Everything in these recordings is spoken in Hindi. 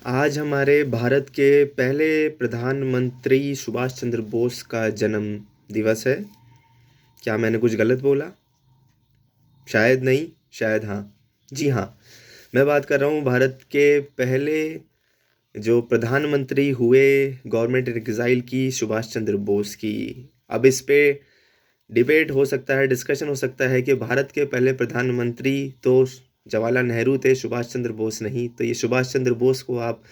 आज हमारे भारत के पहले प्रधानमंत्री सुभाष चंद्र बोस का जन्म दिवस है। क्या मैंने कुछ गलत बोला? शायद नहीं, शायद हाँ। जी हाँ, मैं बात कर रहा हूँ भारत के पहले जो प्रधानमंत्री हुए गवर्नमेंट इन एग्जाइल की, सुभाष चंद्र बोस की। अब इस पे डिबेट हो सकता है, डिस्कशन हो सकता है कि भारत के पहले प्रधानमंत्री तो जवाहरलाल नेहरू थे, सुभाष चंद्र बोस नहीं। तो ये सुभाष चंद्र बोस को आप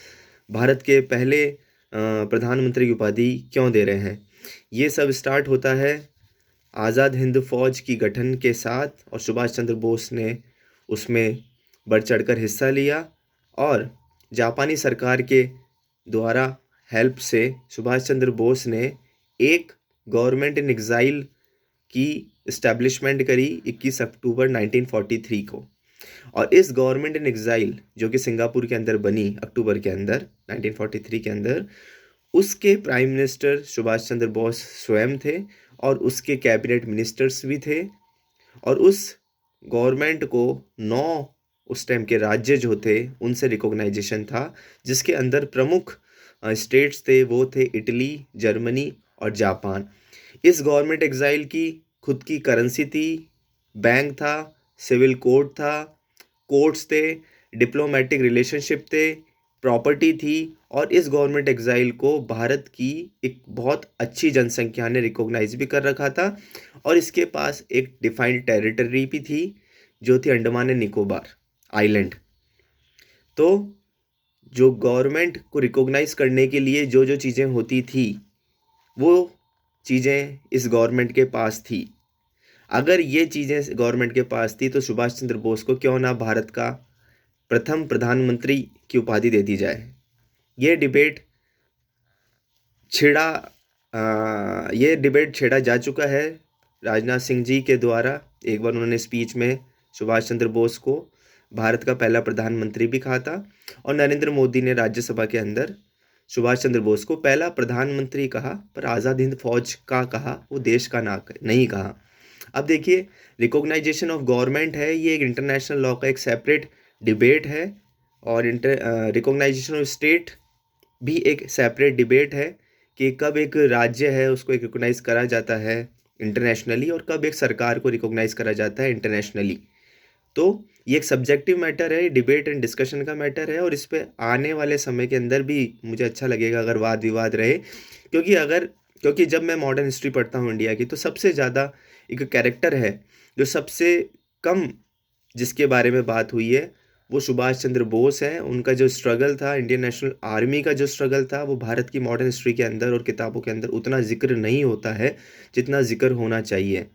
भारत के पहले प्रधानमंत्री की उपाधि क्यों दे रहे हैं? ये सब स्टार्ट होता है आज़ाद हिंद फौज की गठन के साथ, और सुभाष चंद्र बोस ने उसमें बढ़ चढ़कर हिस्सा लिया। और जापानी सरकार के द्वारा हेल्प से सुभाष चंद्र बोस ने एक गवर्नमेंट इन एग्जाइल की इस्टेब्लिशमेंट करी 21 अक्टूबर 1943 को। और इस गवर्नमेंट इन एग्जाइल जो कि सिंगापुर के अंदर बनी अक्टूबर के अंदर 1943 के अंदर, उसके प्राइम मिनिस्टर सुभाष चंद्र बोस स्वयं थे और उसके कैबिनेट मिनिस्टर्स भी थे। और उस गवर्नमेंट को 9 उस टाइम के राज्य जो थे उनसे रिकॉग्नाइजेशन था, जिसके अंदर प्रमुख स्टेट्स थे वो थे इटली, जर्मनी और जापान। इस गवर्नमेंट एग्जाइल की खुद की करेंसी थी, बैंक था, सिविल कोड था, कोर्ट्स थे, डिप्लोमेटिक रिलेशनशिप थे, प्रॉपर्टी थी। और इस गवर्नमेंट एग्जाइल को भारत की एक बहुत अच्छी जनसंख्या ने रिकॉग्नाइज भी कर रखा था। और इसके पास एक डिफाइंड टेरिटरी भी थी जो थी अंडमान एंड निकोबार आइलैंड। तो जो गवर्नमेंट को रिकॉग्नाइज करने के लिए जो जो चीज़ें होती थी वो चीज़ें इस गवर्नमेंट के पास थी। अगर ये चीज़ें गवर्नमेंट के पास थी तो सुभाष चंद्र बोस को क्यों ना भारत का प्रथम प्रधानमंत्री की उपाधि दे दी जाए। ये डिबेट छिड़ा ये डिबेट छेड़ा जा चुका है राजनाथ सिंह जी के द्वारा। एक बार उन्होंने स्पीच में सुभाष चंद्र बोस को भारत का पहला प्रधानमंत्री भी कहा था, और नरेंद्र मोदी ने राज्यसभा के अंदर सुभाष चंद्र बोस को पहला प्रधानमंत्री कहा, पर आज़ाद हिंद फौज का कहा, वो देश का ना नहीं कहा। अब देखिए, रिकॉग्नाइजेशन ऑफ गवर्नमेंट है, ये एक इंटरनेशनल लॉ का एक सेपरेट डिबेट है। और रिकॉग्नाइजेशन ऑफ स्टेट भी एक सेपरेट डिबेट है कि कब एक राज्य है उसको एक रिकॉग्नाइज करा जाता है इंटरनेशनली और कब एक सरकार को रिकॉग्नाइज करा जाता है इंटरनेशनली। तो ये एक सब्जेक्टिव मैटर है, डिबेट एंड डिस्कशन का मैटर है, और इस पे आने वाले समय के अंदर भी मुझे अच्छा लगेगा अगर वाद विवाद रहे। क्योंकि जब मैं मॉडर्न हिस्ट्री पढ़ता हूँ इंडिया की, तो सबसे ज़्यादा एक कैरेक्टर है जो सबसे कम जिसके बारे में बात हुई है, वो सुभाष चंद्र बोस हैं। उनका जो स्ट्रगल था, इंडियन नेशनल आर्मी का जो स्ट्रगल था, वो भारत की मॉडर्न हिस्ट्री के अंदर और किताबों के अंदर उतना जिक्र नहीं होता है जितना जिक्र होना चाहिए।